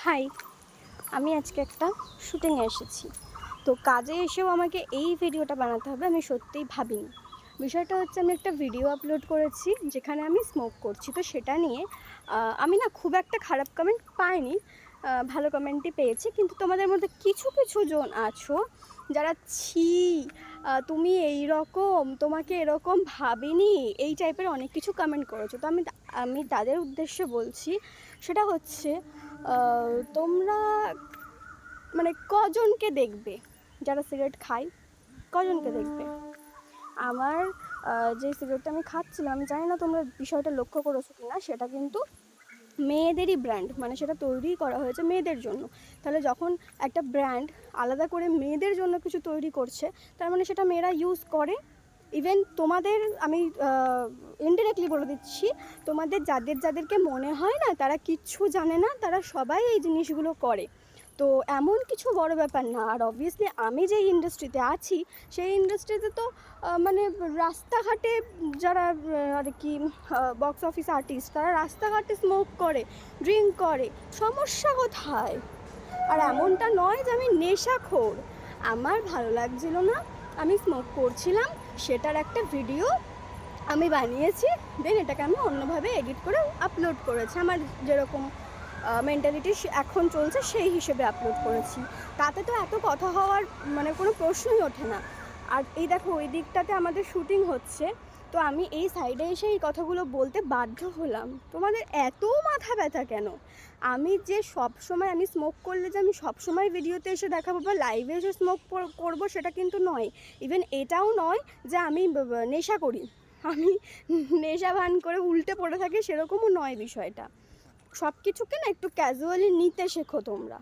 High, আমি আজকে একটা শুটিংয়ে এসেছি। তো কাজে এসেও আমাকে এই ভিডিওটা বানাতে হবে আমি সত্যিই ভাবিনি। বিষয়টা হচ্ছে আমি একটা ভিডিও আপলোড করেছি যেখানে আমি স্মোক করছি। তো সেটা নিয়ে আমি না খুব একটা খারাপ কমেন্ট পাইনি, ভালো কমেন্টই পেয়েছি। কিন্তু তোমাদের মধ্যে কিছু কিছু জন আছো যারা ছি তুমি এই রকম, তোমাকে এরকম ভাবিনি, এই টাইপের অনেক কিছু কমেন্ট করেছো। তো আমি আমি তাদের উদ্দেশ্যে বলছি, সেটা হচ্ছে তোমরা মানে কজনকে দেখবে যারা সিগারেট খায়, কজনকে দেখবে? আমার যে সিগারেটটা আমি খাচ্ছিলাম, আমি জানি না তোমরা বিষয়টা লক্ষ্য করেছো কি না, সেটা কিন্তু মেয়েদেরই ব্র্যান্ড, মানে সেটা তৈরি করা হয়েছে মেয়েদের জন্য। তাহলে যখন একটা ব্র্যান্ড আলাদা করে মেয়েদের জন্য কিছু তৈরি করছে, তার মানে সেটা মেয়েরা ইউজ করে। ইভেন তোমাদের আমি ইনডিরেক্টলি বলে দিচ্ছি, তোমাদের যাদেরকে মনে হয় না তারা কিচ্ছু জানে না, তারা সবাই এই জিনিসগুলো করে। তো এমন কিছু বড় ব্যাপার না। আর অবভিয়াসলি আমি যেই ইন্ডাস্ট্রিতে আছি সেই ইন্ডাস্ট্রিতে তো মানে রাস্তাঘাটে যারা আর কি বক্স অফিস আর্টিস্ট, তারা রাস্তাঘাটে স্মোক করে, ড্রিঙ্ক করে, সমস্যা কোথায়? আর এমনটা নয় যে আমি নেশাখোর, আমার ভালো লাগছিল না, আমি স্মোক করছিলাম, সেটার একটা ভিডিও আমি বানিয়েছি, দেন এটাকে আমি অন্যভাবে এডিট করে আপলোড করেছি, আমার যেরকম মেন্টালিটি এখন চলছে সেই হিসেবে আপলোড করেছি। তাতে তো এত কথা হওয়ার মানে কোনো প্রশ্নই ওঠে না। আর এই দেখো ওই দিকটাতে আমাদের শুটিং হচ্ছে, তো আমি এই সাইডে এসে এই কথাগুলো বলতে বাধ্য হলাম। তোমাদের এত মাথা ব্যথা কেন? আমি যে সব সময় আমি স্মোক করলে যে আমি সব সময় ভিডিওতে এসে দেখাবো বা লাইভে এসে স্মোক করবো সেটা কিন্তু নয়। ইভেন এটাও নয় যে আমি নেশা করি, আমি নেশা ভান করে উল্টে পড়ে থাকি, সেরকমও নয় বিষয়টা। সব কিছুকে না একটু ক্যাজুয়ালি নিতে শেখো তোমরা।